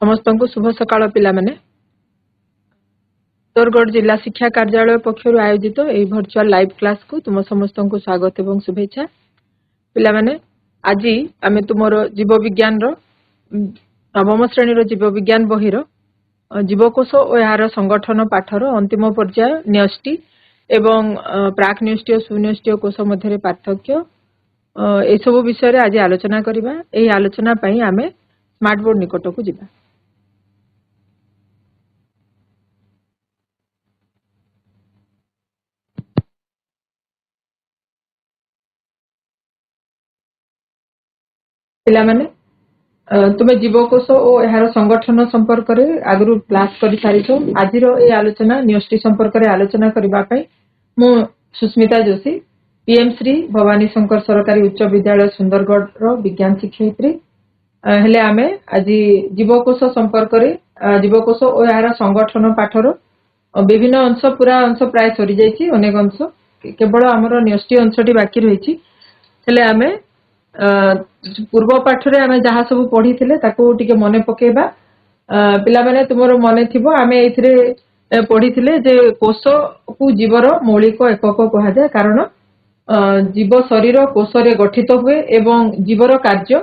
समस्त को शुभ सकाळ पिला माने चित्तौड़गढ़ जिला शिक्षा कार्यालय पक्षर आयोजित यह वर्चुअल लाइव क्लास को तुम समस्त को स्वागत एवं शुभेच्छा। पिला माने आज आमे तुमर जीव विज्ञान नवम श्रेणी जीव विज्ञान बहिर जीवकोश और यार संगठन पाठर अंतिम पर्याय न्यष्टि एवं प्राक न्यष्टि और सुन्यष्टि कोश मध्य पार्थक्य ए सब विषय आज आलोचना करबा। एही आलोचना पई आमे स्मार्ट बोर्ड निकट को जिबा। पिला माने तुमे जीवकोश और यार संगठन संपर्क रे आगरु क्लास करि सारिछो। आजिरो ए आलोचना न्यष्टि संपर्क रे आलोचना करबा पई मु सुस्मिता जोशी पीएम श्री भवानी शंकर सरकारी उच्च विद्यालय सुंदरगढ़ रो विज्ञान शिक्षयित्री हेले आमे आज जीवकोश संपर्क रे जीवकोश और यार संगठन पाठर विभिन्न अंश पूरा अंश प्राय सरी जाइछि। अनेक अंश केवल हमर न्यष्टि अंशटी बाकी रहिछि। हेले आमे पूर्व पाठ रे आमे जहा सब पढ़ी थिले ताको टिके मने पकेबा। पिला माने तुमरो मने थिबो आमे एथिरे पढ़ी थिले जे कोश को जीवर मौलिक एकक कहा जाय, कारण जीव शरीर कोश रे गठित हुए एवं जीवर कार्य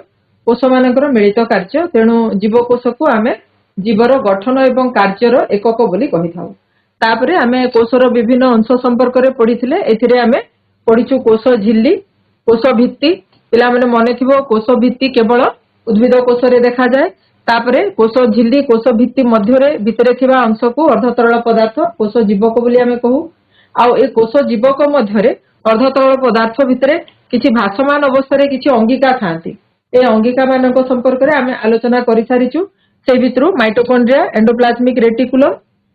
कोश मानकर मिलित कार्य, तेणु जीवकोश को आमे जीवर गठन एवं कार्यर एकक बोली कहि थाउ। तापरे आमे कोशर विभिन्न अंश संपर्क रे पढ़ी थिले। एथिरे आमे पढ़िछु कोश झिल्ली, कोश भित्ति। पिला माने मने थिबो कोश भित्ति केवल उद्भिद कोश रे देखा जाए। तापरे कोश झिल्ली कोश भित्ति मध्य भितरे थिबा अंश को अर्धतरल पदार्थ कोश जीवक बोली आमे कहू। आउ ए कोश जीवक मध्य अर्धतरल पदार्थ भितरे किछि भासमान अवस्था रे किछि अंगिका थांती। ए अंगिका मानक संपर्क रे आमे आलोचना करि सारिछु। से भितरु माइटोकॉन्ड्रिया, एंडोप्लाज्मिक रेटिकुलम,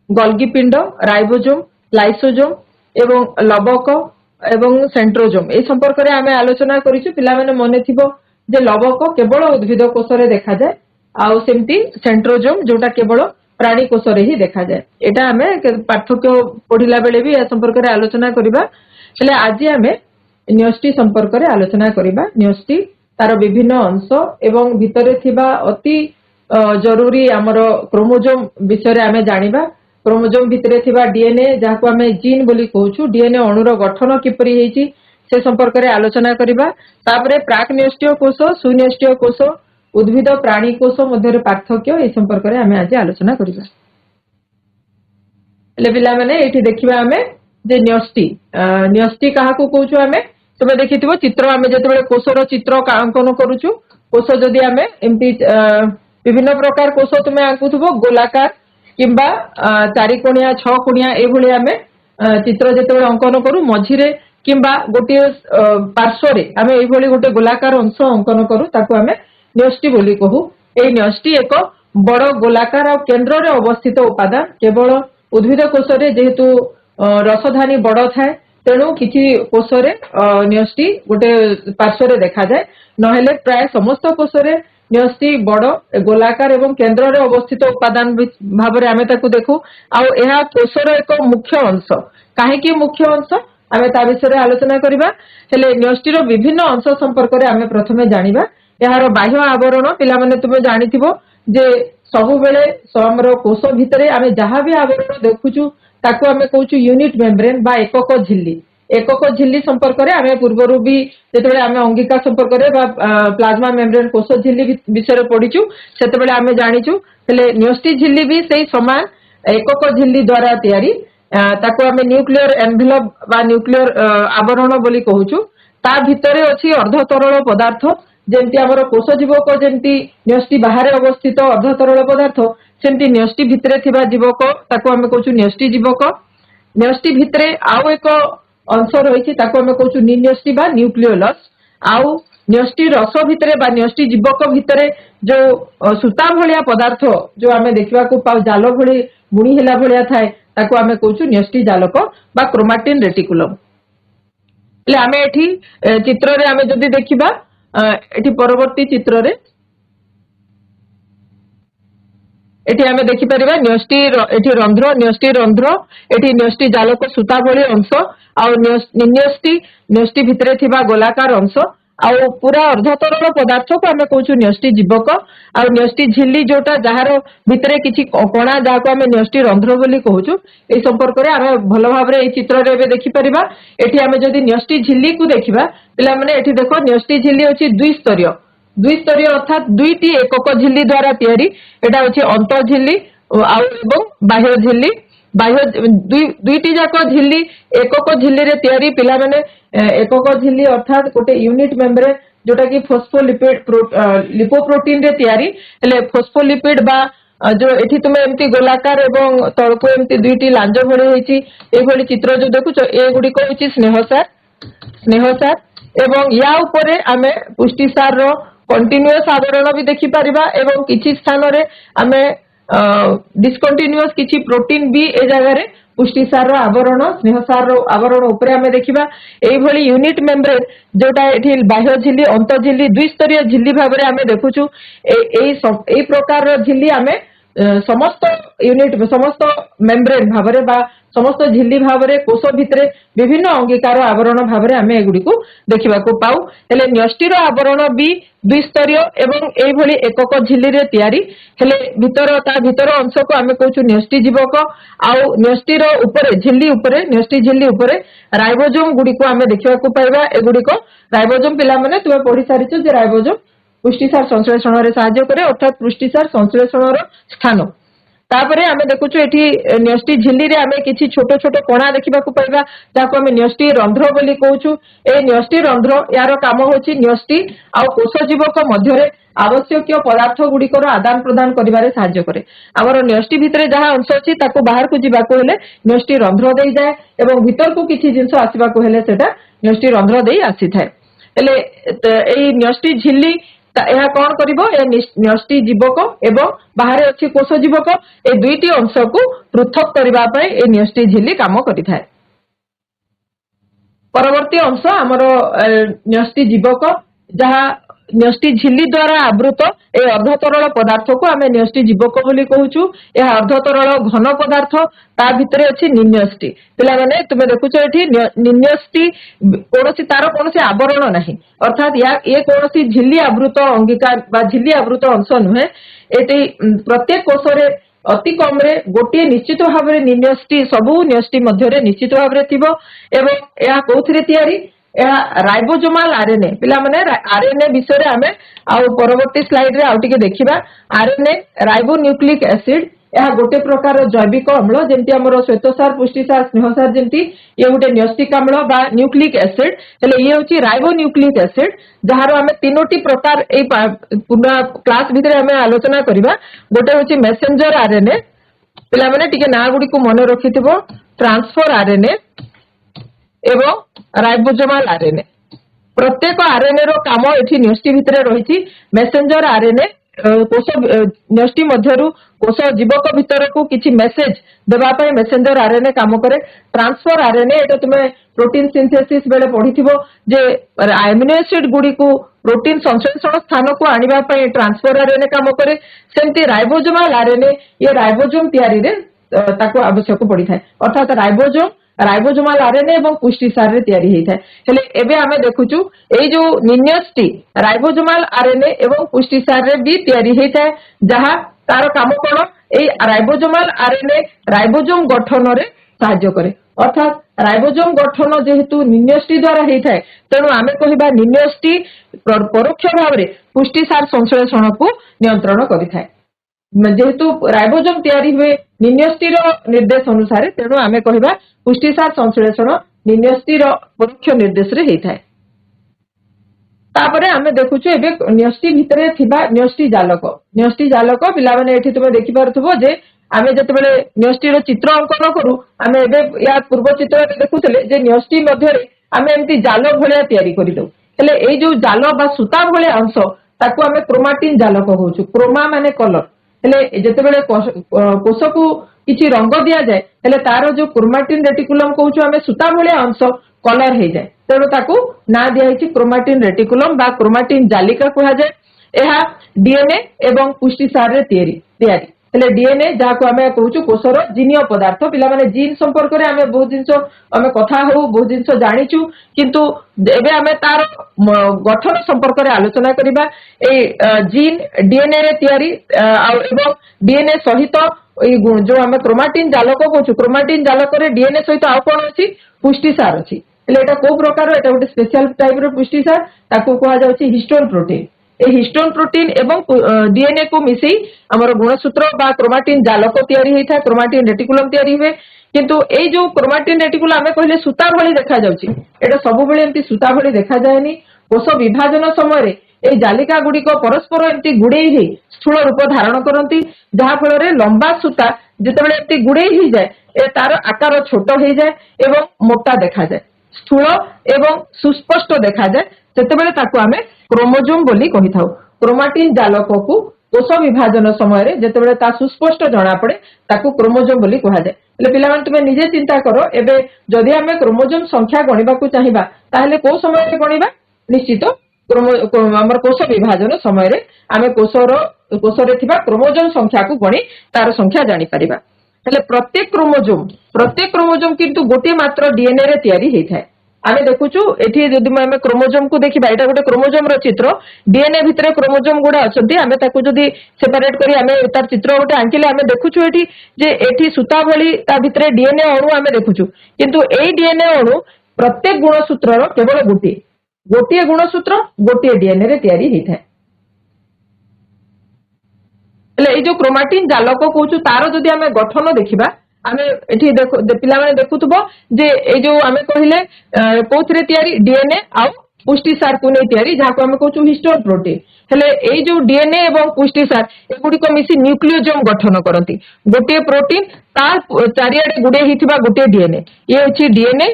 गोल्गी पिंड, राइबोसोम, लाइसोसोम एवं लवक एवं सेंट्रोजोम ए संपर्क रे आमे आलोचना करिछु। पिला माने मने थिबो जे लवक केवल उद्भिद कोश रे देखा जाए, आउ सेमती सेंट्रोजोम जोटा केवल प्राणी कोश रे ही देखा जाए। एटा आमे पार्थक्य पढिला बेले भी ए संपर्क रे आलोचना करिबा। हेले आज आमे न्यष्टि संपर्क रे आलोचना करिबा। न्यष्टि तार विभिन्न अंश एवं भितरे थिबा अति जरूरी हमर क्रोमोजोम विषय आमे जानिबा। क्रोमोजोम भितरे थिबा डीएनए जाको आमे जीन बोली कहूछु, डीएनए अणुर गठन किपरि हेछि से संपर्क रे आलोचना करिबा। तापरे प्राक न्यष्टि कोश, सुन्यष्टि कोश, उद्भिद प्राणी कोश मध्य पार्थक्य ए संपर्क रे आमे आज आलोचना करिबा। ले पिला माने एठी देखिबा आमे जे न्यष्टि न्यष्टि काहाकू कहूछु आमे। तुमे देखिथिबो चित्र आमे जतबेले कोशर चित्र अंकन करूछु, कोश जदि आमे एमती विभिन्न प्रकार कोश तुमे आंकुथबो गोलाकार किंबा चारिकोणिया छकोणिया ए भली आमे चित्र जतबेले अंकन करू मझिरे किंबा गोटे पार्श्व रे आमे ए भली गोटे गोलाकार अंश अंकन करू, ताको आमे न्यष्टि बोली कहू। ए न्यष्टि एक बड़ गोलाकार और केंद्र रे अवस्थित उपादान। केवल उद्भिद कोश रे जेहेतु रसधानी बड़ थाए तेणु किछि कोश रे न्यष्टि गोटे पार्श्व रे देखा जाए, नहेले प्राय समस्त कोश रे न्यष्टि बड़ गोलाकार एवं केंद्र रे अवस्थित उपादान भाव रे आमे ताकू देखू। आउ एहा कोशर एक मुख्य अंश। काहेकि मुख्य अंश आमे ता विषय आलोचना करिबा। हेले न्यष्टिर विभिन्न अंश संपर्क रे आमे प्रथमे जानिबा। एहार बाह्य आवरण पिला माने तुमे जानिथिबो जे सबु बेले हमर कोश भितरे आमे जहा भी आवरण देखुछु ताको आमे कहूछु यूनिट मेम्ब्रेन बा एकक झिल्ली। एकक झिल्ली संपर्क रे आमे पूर्वरु भी जेतेबेले आमे अंगिका संपर्क रे बा प्लाज्मा मेम्ब्रेन कोश झिल्ली विषय पढिछु सेतेबेले आमे जानिछु। हेले न्यष्टि झिल्ली भी सेही समान एकक झिल्ली द्वारा तयारी। ताको आमे न्यूक्लियर एनवेलप बा न्यूक्लियर आवरण बोली कहूछु। ता भितरे अछि अर्धतरल पदार्थ। जेमती हमर कोश जीवक जेमती न्यष्टि बाहर अवस्थित अर्धतरल पदार्थ, सेमती न्यष्टि भितरे थिबा जीवक ताको आमे कहूछु न्यष्टि जीवक। न्यष्टि भितरे आउ एक अंश रहिछि ताको आमे कहूछु निन्यष्टि बा न्यूक्लियोलस। आउ न्यष्टि रस भितरे बा न्यष्टि जीवक भितरे जो सूता भलिया पदार्थ जो आमे देखिबा को पाउ जाल भली बुणी हेला भलिया थाए ताको आमे कहूछु न्यष्टि जालक बा क्रोमाटिन रेटिकुलम। ले आमे एठी चित्र रे आमे जदि देखिबा एठी परवर्ती चित्र रे एठी आमे देखि परिबा न्यष्टि एठी रंध्र, न्यष्टि रंध्र, एठी न्यष्टि जालक सूता भली अंश, आ न्यष्टि भितरे थिबा गोलाकार अंश, आउ पूरा अर्धतरल पदार्थ को आम कहूँ न्यष्टि जीवक आउ न्यष्टि झिल्ली जोटा जार भितर किसी कणा जहाँ आम न्यष्टि रंध्र बोली कहूँ ए संपर्क में आम भल भाव चित्र देखिपर एटी आम जदि न्यष्टि झिल्ली को देखा पिला माने एटी देख न्यष्टि झिल्ली अच्छी द्विस्तरीय अर्थात दुईटी एकक झिल्ली द्वारा तैयारी एटा होछि अंत झिल्ली आउ बाह्य झिल्ली बाह्य दुईटी जाक झिल्ली एकक झिल्ली रे तैयारी पिला माने एकक झिल्ली अर्थात गोटे यूनिट मेम्ब्रेन जोटा कि फोस्फोलिपिड लिपोप्रोटीन रे तैयारी हेले फोस्फोलिपिड बा जो एठी तुमे एमती गोलाकार एवं तळको एमती दुईटी लांज भଳି होईची ए भଳି चित्र जो देखुछ ए गुडी को होची स्नेहसार एवं या उपरे आमे पुष्टिसार रो कंटीन्यूअस आवरण भी देखि परिबा एवं किछि स्थान रे आमे डिस्कंटिन्यूअस किछि प्रोटीन भी ए जगह रे पुष्टिसार रो आवरण स्नेहसार रो आवरण उपरे आमे देखिबा एई भଳି यूनिट मेम्ब्रेन जोटा एठी बाह्य झिल्ली अंत झिल्ली द्विस्तरीय झिल्ली भाबरे आमे देखुछु एई प्रकार रो झिल्ली आमे समस्त यूनिट समस्त मेम्ब्रेन भाबरे बा समस्त झिल्ली भाबरे कोष भितरे विभिन्न अंगीकार आवरण भाबरे आमे एगुडी को देखिबा को पाऊ हेले न्यष्टि रो आवरण भी द्विस्तरीय एवं एई भଳି एकक झिल्ली रे तैयारी हेले ता भितर अंश को आमे कहूछु न्यष्टि जीवक आउ न्यष्टि रो उपरे झिल्ली उपरे न्यष्टि झिल्ली उपरे राइबोसोम गुडी को आमे देखिबा को पाइबा एगुडी को राइबोसोम पिला माने तुमे पढी सारिछु जे राइबोसोम पुष्टिसार संश्लेषण रे सहायता करे अर्थात पुष्टिसार संश्लेषण रो स्थान तापरे आमे देखुछु एठी न्यष्टि झिल्ली रे आमे किछि छोट छोट कणा देखिबा को पाइबा जाको आमे न्यष्टि रंध्र बोली कहूछु ए न्यष्टि रंध्र यार काम होछि न्यष्टि आ कोष जीवक मध्य रे आवश्यक पदार्थ गुड़िकर आदान प्रदान करिबारे सहायता करे आमर न्यष्टि भितरे जहाँ अंश अछि ताको बाहर को जीवा को हेले न्यष्टि रंध्र देई जाय एवं भीतर को किछि जिंस आसीबा को हेले सेटा न्यष्टि रंध्र देई आसी थाए हेले एई न्यष्टि झिल्ली यह कौन करिबो ए न्यष्टि जीवक एवं बाहर अच्छी कोष जीवक ए दुईटी अंश को पृथक करबा पय ए न्यष्टि झिल्ली काम करिथाय परवर्ती अंश हमर न्यष्टि जीवक जहाँ न्यष्टि झिल्ली द्वारा आवृत ए अर्धतरल पदार्थ को आमे न्यष्टि जीवक बोली कहूछु यह अर्धतरल घन पदार्थ ता भितरे अछि निन्यष्टि पिला माने तुमे देखुछ एठी निन्यष्टि कोनोसी तार कोनोसी आवरण नाही अर्थात या ए कोनोसी झिल्ली आवृत अंगीकार बा झिल्ली आवृत अंश नुहे एटी प्रत्येक कोषरे अति कम रे गोटे निश्चित भाव में निन्यष्टि सबु न्यष्टि मध्य रे निश्चित भाव रे थिबो एवं या कोथिरे तयारी राइबोसोमाल आरएनए पिला माने आरएनए विषय रे आमे आउ परवर्ती स्लाइड रे आउ टिके देखिबा आरएनए राइबोन्यूक्लिक एसिड यह गोटे प्रकार जैविक अम्ल जेमती हमर श्वेतसार पुष्टिसार स्नेहसार जेमती ये गोटे न्यष्टिक अम्ल बा न्यूक्लिक एसिड हेले ये होची राइबोन्यूक्लिक एसिड जहार आमे तीनोटी प्रकार ए पूरा क्लास भितरे आमे आलोचना करिबा गोटे होची मेसेंजर आरएनए पिला माने टिके ना गुडी को मन रखिथिबो ट्रांसफर आरएनए एवं राइबोसोमाल आरएनए प्रत्येक आरएनए रो काम एठी न्यष्टि भितरे रहिछि मेसेंजर आरएनए कोष न्यष्टि मध्यरु कोष जीवक भितर को किछि मेसेज देबा पय मेसेंजर आरएनए काम करे ट्रांसफर आरएनए एटा तुमे प्रोटीन सिंथेसिस बेले पढिथिबो जे अमीनो एसिड गुडी को प्रोटीन संश्लेषण स्थान को आनिबा पय ट्रांसफर आरएनए काम करे सेमति राइबोसोमाल आरएनए ये राइबोसोम तयारी रे ताको आवश्यक पड़ी थाए अर्थात राइबोसोमाल आरएनए एवं पुष्टिसार रे तयारी हेइ थाए हेले एबे आमे देखुछु एई जो निन्यष्टि राइबोसोमाल आरएनए एवं पुष्टिसार रे भी तयारी हेइ थाए जहां तार काम कोन एई राइबोसोमाल आरएनए राइबोसोम गठन रे सहायता करे अर्थात राइबोसोम गठन जेहेतु निन्यष्टि द्वारा हेइ थाए तेणु आमे कहिबा निन्यष्टि परोक्ष भाव रे पुष्टिसार संश्लेषण को नियंत्रण करि थाए जेहेतु राइबोसोम तयारी हुए निन्यष्टि निर्देश अनुसार तेणु आमे कहिबा पुष्टिसार संश्लेषण निन्यष्टि परोक्ष निर्देश रे हेइ थाए तापरे आमे देखुछु एबे न्यष्टि भितरे थिबा न्यष्टि जालक पिला माने एठी तुमे देखि पारथबो जे आमे जतबेले न्यष्टि रो चित्र अंकन करू आमे एबे या पूर्व चित्र रे देखुतले जे न्यष्टि मध्य रे आमे एम्ति जाल भलिया तयारी करि दउ हेले एई जो जाल बा सूता भलिया अंश ताकू आमे क्रोमाटिन जाल कहूछु क्रोमा माने कलर हेले जतबेले कोष को किछि रंग दिया जाय हेले तारो जो क्रोमाटिन रेटिकुलम कहूछु आमे सूता भलिया अंश कलर हे जाय तेणु ताकू ना दिया हिछि क्रोमाटिन रेटिकुलम बा क्रोमाटिन जालिका कहा जाय एहा डीएनए एवं पुष्टिसार रे तयारी हेले डीएनए जहाँ आम कहूँ कोषर जीनीय पदार्थ पिला माने जीन संपर्क में आम बहुत जिन आम कथा हो बहुत जिन जाचु किंतु एबे आम तार गठन संपर्क में आलोचना करबा जीन डीएनए रे तैयारी एवं डीएनए सहित जो आम क्रोमाटिन जालक कहूँ क्रोमाटिन जालक डीएनए सहित आउ कौन अच्छी पुष्टिसार अच्छी को प्रकार एटा गोटे स्पेशल टाइप रो पुष्टिसार ताकू कहा जाउची हिस्टोन प्रोटीन ए हिस्टोन प्रोटीन एवं डीएनए को मिसई हमर गुणसूत्र बा क्रोमाटिन जालक तैयारी होता क्रोमाटिन रेटिकुलम तैयारी हुए किंतु ए जो क्रोमाटिन रेटिकुलम आमे कहले सूता भली देखा जाउची एटा सब बेले एंती सूता भली देखा जायनी कोष विभाजन समय ए जालिका गुड़िक परस्पर एमती गुड़ेई ही स्थूल रूप धारण करती जहाँ फल लंबा सूता जितेबाला एमती गुड़ेई ही जाए तार आकार छोट हो जाए एवं मोटा देखा जाए स्थूल एवं सुस्पष्ट देखा जाए सेतेबेले ताकू आमे क्रोमोजोम बोली कहि थाउ क्रोमाटिन जालक को कोष विभाजन समय जेतेबेले ता सुस्पष्ट जना पड़े ताकू क्रोमोजोम बोली कहा जाए એટલે पिलामान तुमे निजे चिंता करो एबे जदि आमे क्रोमोजोम संख्या गणिबा को चाहिबा ताहले को समय रे गणिबा निश्चित हमर कोष विभाजन समय रे आमे कोषरे थिबा क्रोमोजोम संख्या को गणी तार संख्या जानि परिबा हेले प्रत्येक क्रोमोजोम किंतु गोटे मात्र डीएनए रे तैयारी हेइ थाए आमे देखुछु एठी जदि आमे क्रोमोजोम को देखिबा एटा गोटे क्रोमोजोम रो चित्र डीएनए भितरे क्रोमोजोम गुडा अछंती आमे ताकू जदि सेपरेट करी आमे तार चित्र गोटे आंकिले आमे देखुछु एठी जे एठी सूता भली ता भितरे डीएनए अणु आमे देखुछु किंतु एई डीएनए अणु प्रत्येक गुणसूत्र रो केवल गोटे गुणसूत्र गोटे डीएनए रे तैयारी हेइ थाए हेले जो क्रोमाटिन जालक कहूँ तार जदि आमे गठन देखिबा आमे एठी देखो पिला माने देखुथबो जे ए जो आमे कहिले कोथरे तयारी डीएनए आ पुष्टिसार को नै तयारी जहाँ को आमे कहूँ हिस्टोन प्रोटीन हेले ए जो डीएनए एवं पुष्टिसार एगुडी को मिसी न्यूक्लियोजोम गठन करती गोटे प्रोटीन तार चारियाडे गुडे हिथिबा गोटे डीएनए ये होची डीएनए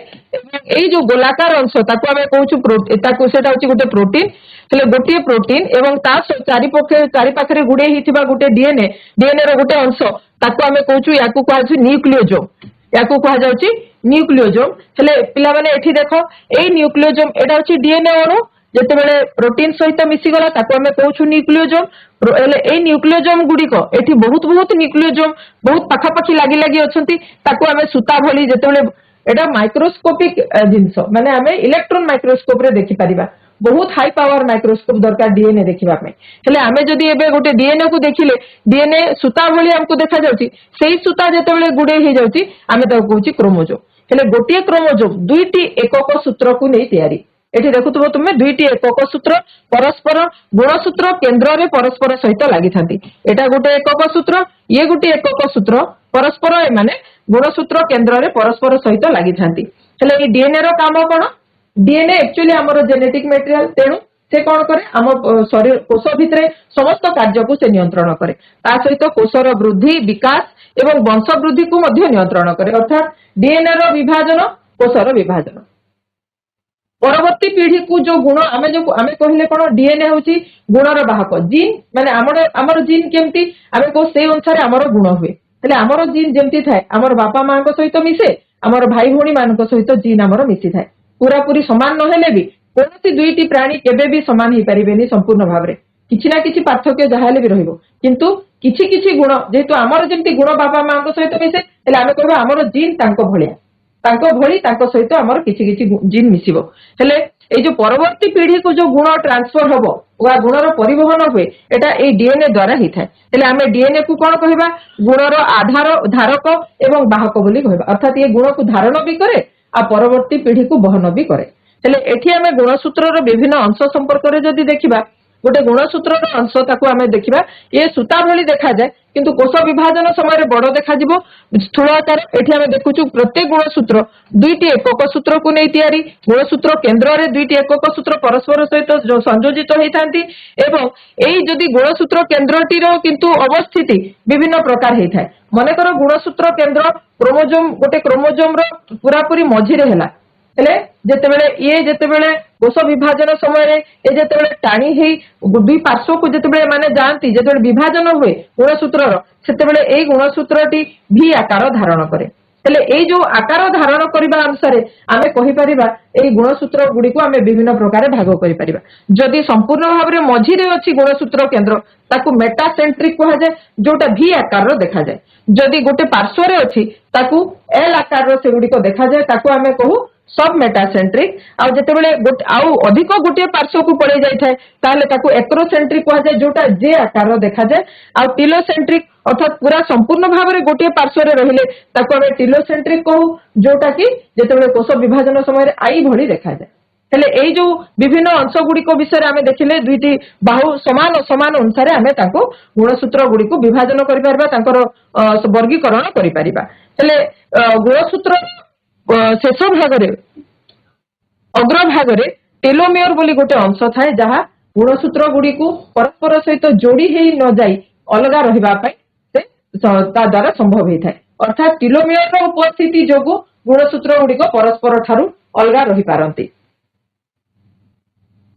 ए जो गोलाकार अंश ताको आमे कहूँ ताको सेटा होची गोटे प्रोटीन हेले गोटे प्रोटीन एवं ता चारि पाखरे गुडे हिथिबा गोटे डीएनए रो गोटे अंश ताको आमे कहूँ याकू कहा न्यूक्लियोजोम याकू कहा जाउची न्यूक्लियोजोम हेले पिला माने एठी देखो ए न्यूक्लियोजोम एटा होची डीएनए अणु जेतेबेले प्रोटीन सहित मिसी गला ताको आमे कहूँ न्यूक्लियोजोम हेले ए न्यूक्लियोजोम गुडीक एठी बहुत न्यूक्लियोजोम बहुत पाखापाखी लागी अछंती ताको आमे सूता भली जेतेबेले एटा माइक्रोस्कोपिक जिंस माने आमे इलेक्ट्रॉन माइक्रोस्कोप रे देखि परिबा बहुत हाई पावर माइक्रोस्कोप दरकार डीएनए देखिबा पे हेले आमे जदि एबे गोटे डीएनए को देखिले डीएनए सूता भली हमको देखा जाउची सेही सूता जेतेबेले गुडे हे जाउची आमे ताको कहूची क्रोमोजोम हेले गोटे क्रोमोजोम दुईटी एकक सूत्र को नै तयारी एठी देखुथबो तुमे दुईटी एकक सूत्र परस्पर गुणसूत्र केंद्र रे परस्पर सहित लागि थांती एटा गोटे एकक सूत्र ये गोटे एकक सूत्र परस्पर माने गुणसूत्र केंद्र रे परस्पर सहित लागि थांती हेले ए डीएनए रो काम कोन डीएनए एक्चुअली हमर जेनेटिक मटेरियल तेणु से कौन करे आम शरीर कोष भितर समस्त कार्य को से नियंत्रण करे ता सहित कोषर वृद्धि विकास एवं वंश वृद्धि को मध्य नियंत्रण करे अर्थात डीएनए रो विभाजन कोषर विभाजन परवर्ती पीढ़ी को जो गुण आमे कहले कौन डीएनए होची गुणर बाहक जीन माने आमर जीन केमती आमे को से अनुसार आमर गुण हुए हेले आमर जीन जेमती थाए आमर बापा मां सहित मिसे आमर भाई भौणी मान सहित जीन आमर मिसी थाए पूरा पूरी समान नहेले भी कौन दुईटी प्राणी केबे भी समान ही पारिबेनी संपूर्ण भाव में किछि ना किछि पार्थक्य जहाले भी रहिबो किंतु किछि किछि गुण जेहेतु आमर जेमती गुण बापा मां सहित मिसे हेले आमे कहबा आमर जीन तांको भलिया तांको भली तांको सहित आमर किछि किछि जीन मिसिबो हेले ए जो परवर्ती पीढ़ी को जो गुण ट्रांसफर हबो वा गुणर परिवहन हुए एटा ए डीएनए द्वारा ही थाए हेले आमे डीएनए को कोन कहबा गुणर आधार धारक एवं बाहक बोली कहबा अर्थात ये गुण को धारण भी करे आ परवर्ती पीढ़ी को बहन भी करे हेले एठी आमे गुणसूत्रर विभिन्न अंश संपर्क रे जदि देखिबा गोटे गुणसूत्रर अंश ताकू आमे देखिबा ये सूता भली देखा जाए किंतु कोष विभाजन समय बड़ देखा जिवो स्थूल आकार एठी आमे देखुछु प्रत्येक गुणसूत्र दुईटी एकक सूत्र को नै तयारी गुणसूत्र केंद्र रे दुईटी एकक सूत्र परस्पर सहित संयोजित होई थांती एवं एई जदि गुणसूत्र केंद्रटीर किंतु अवस्थिति विभिन्न प्रकार हेइ थाए मनेकर गुणसूत्र केंद्र क्रोमोजोम गोटे क्रोमोजोम रो पूरा पूरी मझिरे हैला हेले जेतेबेले कोष विभाजन समय ए जेतेबेले टाणी हेई दुई पार्श्व को जेतेबेले माने जानती जेतेबेले विभाजन हुए गुणसूत्रर सेतेबेले एई गुणसूत्रटी भी आकार धारण करे हेले एई जो आकार धारण करबा अनुसार आमे कहि परिबा एई गुणसूत्र गुडी को आमे विभिन्न प्रकार भाग करि परिबा। जदि संपूर्ण भाव रे मझी रे अछि गुणसूत्र केंद्र ताकू मेटासेंट्रिक कहा जाय, जोटा भी आकार रो देखा जाय। जदि गोटे पार्श्व रे अछि ताकू एल आकार रो से गुडी को देखा जाय, ताकू आमे कहू सब मेटासेंट्रिक। आ जते बेले आउ अधिक गोटे पार्श्व को पड़े जाय थाए ताले ताकू एक्रोसेंट्रिक कहा जाय, जोटा जे आकार रो देखा जाय। आ टिलोसेंट्रिक अर्थात पूरा संपूर्ण भाव रे गोटे पार्श्व रे रहिले ताकू आमे टिलोसेंट्रिक कहू, जोटा कि जते बेले कोष विभाजन समय रे आई भली देखा जाय। हेले एई जो विभिन्न अंश गुडी को विषय आमे देखिले दुईटी बाहु समान समान अनुसार आमे ताको गुणसूत्र गुडी को विभाजन करि परबा, तांकर वर्गीकरण करि परिबा। हेले गुणसूत्र शेष भाग रे अग्र भाग रे टेलोमियर बोली गोटे अंश थाए, जहा गुणसूत्र गुडी को परस्पर सहित जोड़ी हेई न जाई अलगा रहिबा पई से ता द्वारा संभव हेई थाए। अर्थात टेलोमियर रो उपस्थिति जोगु गुणसूत्र गुडी को परस्पर ठारू अलगा रहि पारंती।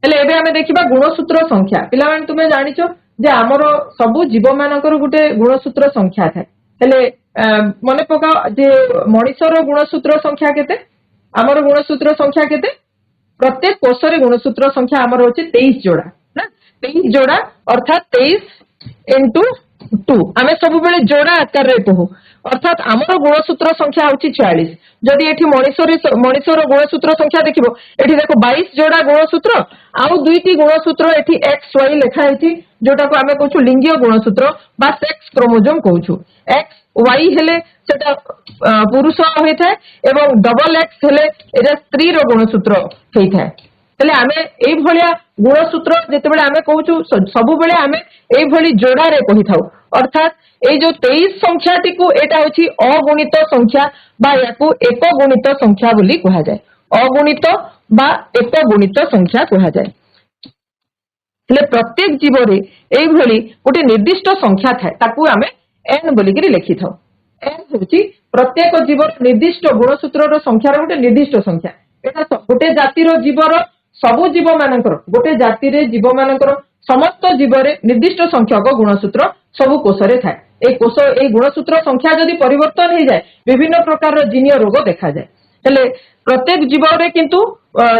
हेले एबे हमें देखिबा गुणसूत्र संख्या। पिला माने तुमे जानिचो जे हमरो सबु जीव मानकर गुटे गुणसूत्र संख्या थाए। हेले मने पका जे मनिषर गुणसूत्र संख्या केते, हमरो गुणसूत्र संख्या केते, प्रत्येक कोषरे गुणसूत्र संख्या हमरो होची 23 जोड़ा ना। 23 जोड़ा अर्थात 23 into 2 आमे सब बेले जोड़ा आकार रे कहू। अर्थात हमरो गुणसूत्र संख्या होची 46। जदि एठी मनिषर गुणसूत्र संख्या देखिबो, एठी देखो 22 जोड़ा गुणसूत्र आउ दुईटी गुणसूत्र एठी एक्स वाई लेखा हेची, जोटा को आमे कहू लिंगीय गुणसूत्र बा सेक्स क्रोमोसोम कहू। एक्स वाई हेले सेटा पुरुष होई थाए एवं डबल एक्स हेले एटा स्त्री रो गुणसूत्र हेई थाए। हेले आमे एई भलिया गुणसूत्र जेते बेले आमे कहू सब बेले आमे एई भली जोड़ा रे कहि थाउ। अर्थात एई जो 23 संख्याटी को एटा होची अगुणित संख्या बा याकू एक गुणित संख्या बोली कहा जाय। अगुणित बा एक गुणित संख्या कहा जाय। हेले प्रत्येक जीव रे एई भली गोटे निर्दिष्ट संख्या थाए, ताकू आमे एन बोली करी लिखि थाउ। एन होची प्रत्येक जीवर निर्दिष्ट गुणसूत्र रो संख्यार गोटे निर्दिष्ट संख्या। एटा गोटे जातिर जीवर सबु जीव मानकर गोटे जाति रे जीव मानकर समस्त जीवरे निर्दिष्ट संख्यक गुणसूत्र सबु कोषरे थाए। ए कोष ए गुणसूत्र संख्या जदि परिवर्तन हो जाए विभिन्न प्रकार जीनीय रोग देखा जाए। हेले प्रत्येक जीवरे किंतु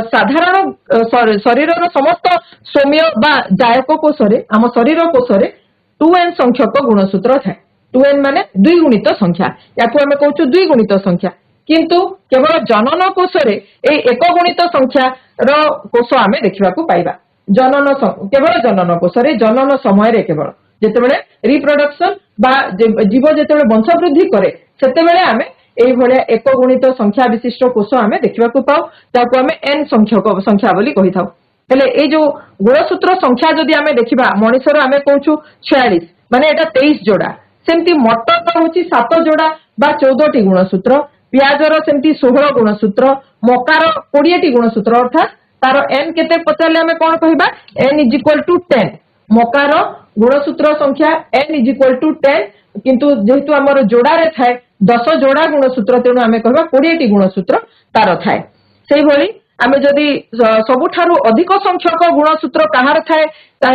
साधारण शरीर समस्त सोम्य बा जायक कोषरे आम शरीर कोषरे 2n संख्यक गुणसूत्र थाए। 2n माने द्विगुणित संख्या, याकू आमे कहू द्विगुणित संख्या। किंतु केवल जनन कोषरे ए एक गुणित संख्या रो कोष आमे देखिबा को पाइबा। जनन केवल जनन कोषरे जनन समय रे केवल जेतेबेले रिप्रोडक्शन बा जीव जेतेबेले वंश वृद्धि करे सेतेबेले आमे एई भलिया एक गुणित संख्या विशिष्ट कोष आमे देखिबा को पाऊ, ताको आमे n संख्यक संख्या बोली कहि थाउ। हेले ए जो गुणसूत्र संख्या जदि आमे देखिबा मनिषर आमे कहू 46 माने एटा 23 जोड़ा। सेमती मटर होची 7 जोड़ा बा 14 टी गुणसूत्र। प्याजर सेमती 16 गुणसूत्र। मकार 20 टी गुणसूत्र। अर्थात तार n केते पचारले आमे कोन कहिबा n = 10। मकार गुणसूत्र संख्या n = 10, किंतु जेहेतु हमर जोड़ा रे थाए 10 जोड़ा गुणसूत्र, तेनु आमे कहबा 20 टी गुणसूत्र तार थाए। सेही भली आमे जदि सबुठारु अधिक संख्यक गुणसूत्र कहार थाए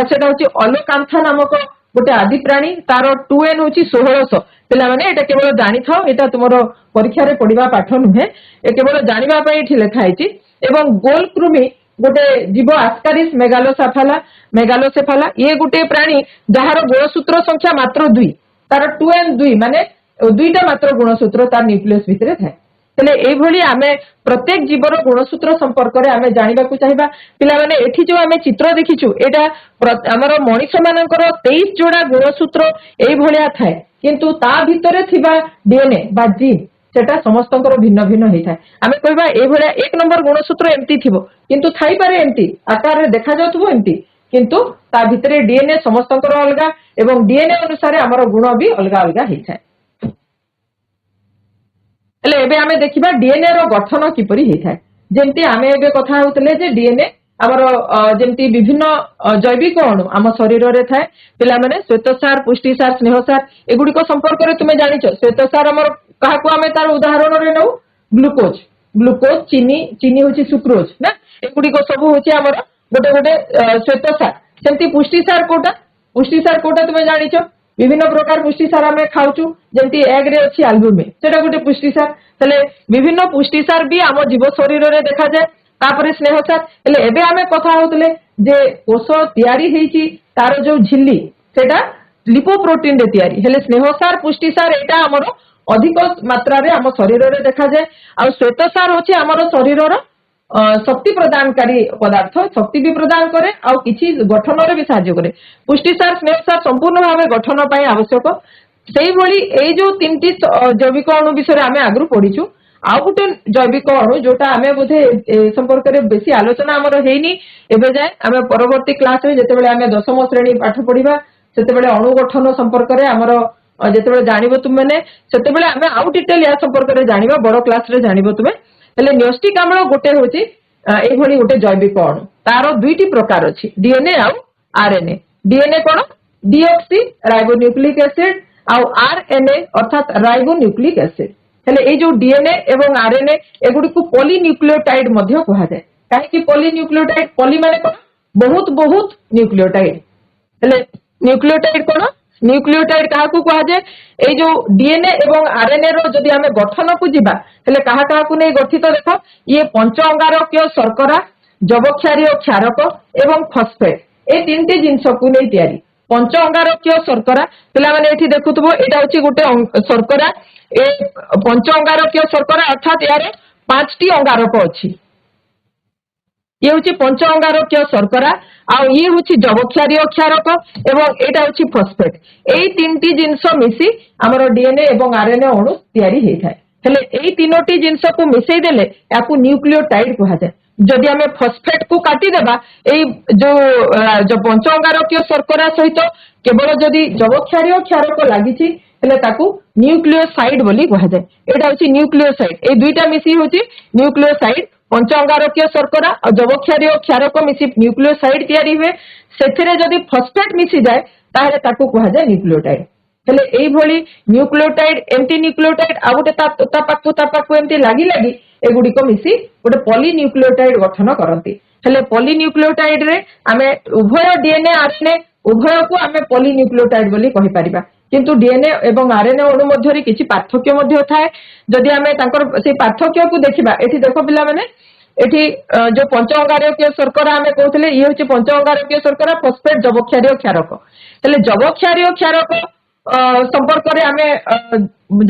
सेटा होची अलोकांथा नामक गोटे आदि प्राणी। तार 2n होची 1600। पिला माने एटा केवल जानि थाओ, एटा तुमरो परीक्षा रे पढिबा पाठ नुहे, ए केवल जानिबा पई एठी लेखा हैची। एवं गोल कृमि गोटे जीव आस्कारिस मेगालोसेफाला ये गोटे प्राणी जहार गुणसूत्र संख्या मात्र 2। तार 2n 2 माने दुईटा मात्र गुणसूत्र तार न्यूक्लियस भितरे थाए। हेले एई भली आमे प्रत्येक जीवर गुणसूत्र संपर्क रे आमे जानिबा को चाहिबा। पिला माने एठी जो आमे चित्र देखिछु एटा हमर मनिष मानकर 23 जोड़ा गुणसूत्र एई भलिया थाए, किंतु ता भितरे थिबा डीएनए बा जीन सेटा समस्तंकर भिन्न भिन्न हेई थाए। आमे कहबा एई भलिया एक नंबर गुणसूत्र एम्ति थिबो, किंतु थाई पारे एम्ति आकार रे देखा जाउथबो एम्ति, किंतु ता भितरे डीएनए समस्तंकर अलगा एवं डीएनए अनुसार हमर गुण भी अलगा अलगा हेई थाए। हेले एबे आमे देखिबा डीएनए रो गठन किपरि हेई थाए। जेंति आमे एबे कथा होतले जे डीएनए हमर जेंति विभिन्न जैविक अणु आम शरीर रे थाए। पिला माने श्वेतसार, पुष्टिसार, स्नेहसार एगुडी को संपर्क रे तुमे जानिचो। श्वेतसार हमर काहाकू आमे तार उदाहरण रे नउ ग्लूकोज चीनी होची सुक्रोज ना। एगुडी को सब होची हमर गोटे गोटे श्वेतसार। सेंति पुष्टिसार कोटा तुमे जानिचो विभिन्न प्रकार पुष्टिसार आम खाऊचु जमती एग रे अच्छी आल्बुमिन सेटा गोटे पुष्टिसार हेले विभिन्न पुष्टिसार भी आम जीव शरीर रे देखा जाए तापर स्नेहसार हेले एबे आमे कथा होतले जे कोष तयारी हेची तार जो झिल्ली सेटा लिपोप्रोटीन रे तयारी हेले स्नेहसार पुष्टिसार एटा हमर अधिक मात्रा रे आम शरीर रे देखा जाए आ श्वेतसार होची हमर शरीर रो शक्ति प्रदानकारी पदार्थ शक्ति भी प्रदान करे आ किछि गठन रे भी सहायता करे पुष्टिसार स्नेहसार संपूर्ण भाव गठन पई आवश्यक सेही भली एई जो तीनटी जैविक अणु विषय आमे आगरु पढिछु आ गोटे जैविक अणु जोटा आमे बोधे संपर्क रे बेसी आलोचना हमर हेनी एबे जाय आमे परवर्ती क्लास रे जेतेबेले आमे दशम श्रेणी पाठ पढिबा सेतेबेले अणु गठन संपर्क रे हमर जेतेबेले जानिबो तुमने सेतेबेले आमे आउ डिटेल या संपर्क रे जानिबा बड़ क्लास रे जानिबो तुमे हेले न्यष्टिक आम्ल गोटे होची एई भली गोटे जैविक अणु तारो दुईटी प्रकार अछि डीएनए आ आरएनए डीएनए कोन डीऑक्सी राइबोन्यूक्लिक एसिड आ आरएनए अर्थात राइबोन्यूक्लिक एसिड हेले एई जो डीएनए एवं आरएनए एगुडी को पॉलीन्यूक्लियोटाइड मध्य कहा जाय काहे कि पॉलीन्यूक्लियोटाइड पॉली माने कोन बहुत बहुत न्यूक्लियोटाइड हेले न्यूक्लियोटाइड कोन न्यूक्लियोटाइड कहा को कहा जाय एई जो डीएनए एवं आरएनए रो जदि आमे गठन को जिबा हेले कहा कहा को नै गठित देखो ये पंच अंगारकीय शर्करा जबक्षारीय क्षारक एवं फॉस्फेट ए तीनटी जिंस को नै तयारी पंच अंगारकीय शर्करा पिला माने एठी देखुतबो एटा होची गोटे शर्करा ए पंच अंगारकीय शर्करा अर्थात यार 5टी अंगारक अछि ये होची पंच अंगारकीय शर्करा आ ये होची जबक्षारीय क्षारक एवं एटा होची फॉस्फेट एई तीनटी जिंस मिसी हमर डीएनए एवं आरएनए अणु तयारी हेइ थाए हेले एई तीनोटी जिंस को मिसई देले याकू न्यूक्लियोटाइड कहा जाय जदि आमे फॉस्फेट को काटी देबा एई जो पंच अंगारकीय शर्करा सहित केवल जदि जबक्षारीय क्षारक लागिछि हेले ताकू न्यूक्लियोसाइड बोली कहा जाय एटा होची न्यूक्लियोसाइड ए दुईटा मिसी होची न्यूक्लियोसाइड पंच अंगारकीय शर्करा और जबक्षारीय क्षारक मिसी न्यूक्लियोसाइड तयारी हुए सेथिरे जदि फॉस्फेट मिसी जाए ताहले ताकू कहा जाय न्यूक्लियोटाइड हेले एई भली न्यूक्लियोटाइड एम्टी न्यूक्लियोटाइड आ गोटे तापाकू एम्टी लागी लागी एगुडी को मिसी गोटे पॉलीन्यूक्लियोटाइड गठन करंती हेले पॉलीन्यूक्लियोटाइड रे आमे उभय डीएनए आरएनए उभय को आमे पॉलीन्यूक्लियोटाइड बोली कहि परिबा किंतु डीएनए एवं आरएनए अणु मध्यरी किछि पार्थक्य मध्य थाए जदि आमे तांकर से पार्थक्य को देखिबा एठी देखो पिला माने एठी जो पंच अंगारकीय शर्करा आमे कहथले ये होछि पंच अंगारकीय शर्करा फॉस्फेट जबक्षारीय क्षारक हेले जबक्षारीय क्षारक संपर्क रे आमे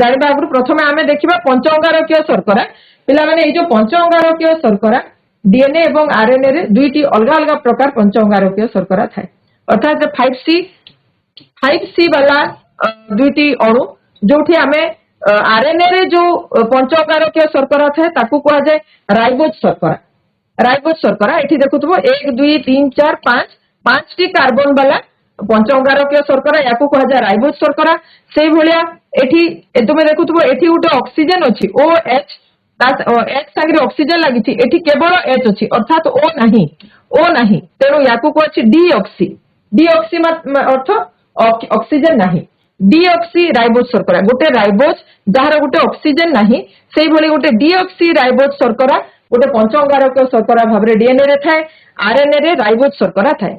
जानिबा आगु प्रथमे आमे देखिबा पंच अंगारकीय शर्करा पिला माने ए जो पंच अंगारकीय शर्करा डीएनए एवं आरएनए रे दुईटी अलग अलग प्रकार पंच अंगारकीय शर्करा थाए अर्थात 5C वाला दुईटी अणु जोठी आमे आरएनए रे जो पंच अंगारकीय शर्करा थाए ताकू कहा जाय राइबोज शर्करा एठी देखुथबो 1 2 3 4 5 5टी कार्बन वाला पंच अंगारकीय शर्करा याकू कहा जाय राइबोज शर्करा सेही भलिया एठी तुमे देखुथबो एठी उटे ऑक्सीजन अछि OH H संगे ऑक्सीजन लागिछि एठी केवल H अछि अर्थात O नाही तेनु याकू को अछि डीऑक्सी अर्थ ऑक्सीजन नाही डीऑक्सी राइबोज शर्करा गोटे राइबोज जहार गोटे ऑक्सीजन नाही सेही भली गोटे डीऑक्सी राइबोज शर्करा गोटे पंच अंगारकीय शर्करा भाबरे डीएनए रे थाए आरएनए रे राइबोज शर्करा थाए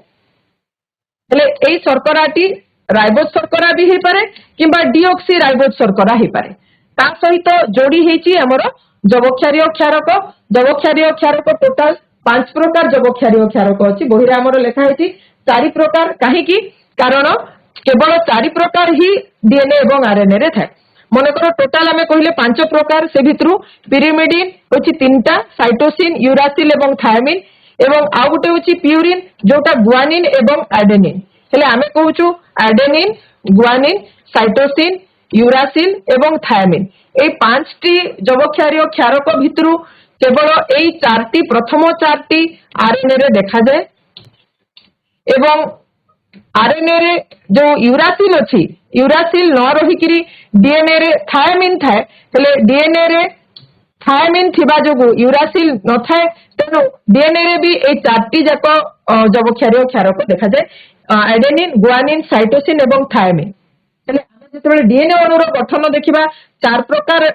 हेले एई शर्कराटी राइबोज शर्करा भी हे पारे किबा डीऑक्सी राइबोज शर्करा हे पारे ता सहित जोड़ी हेची हमर जबक्षारीय क्षारक टोटल 5 प्रकार जबक्षारीय क्षारक अछि बहिरा हमर लेखा हेची 4 प्रकार काहे की कारण केवल 4 प्रकार ही डीएनए एवं आरएनए रे थाए मनकर टोटल आमे कहिले 5 प्रकार से भितरु पिरिमिडिन होची 3टा साइटोसिन यूरासिल एवं थायमिन एवं आ गुटे होची प्यूरिन जोटा गुआनिन एवं एडेनिन हेले आमे कहूछु एडेनिन गुआनिन साइटोसिन यूरासिल एवं थायमिन ए 5टी जबक्षारीय क्षारक भितरु केवल एई 4टी प्रथम 4टी आरएनए रे देखा जाय एवं आरएनए रे जो यूरासिल अछि यूरासिल न रही किरी डीएनए रे थायमिन थाए हेले डीएनए रे थायमिन थिबा जोगु यूरासिल न थाए तेनु डीएनए रे भी ए 4टी जाक जबक्षारीय क्षारक देखा जाय एडेनिन गुआनिन साइटोसिन एवं थायमिन हेले जेतेबेले डीएनए अणुर गठन देखिबा 4 प्रकार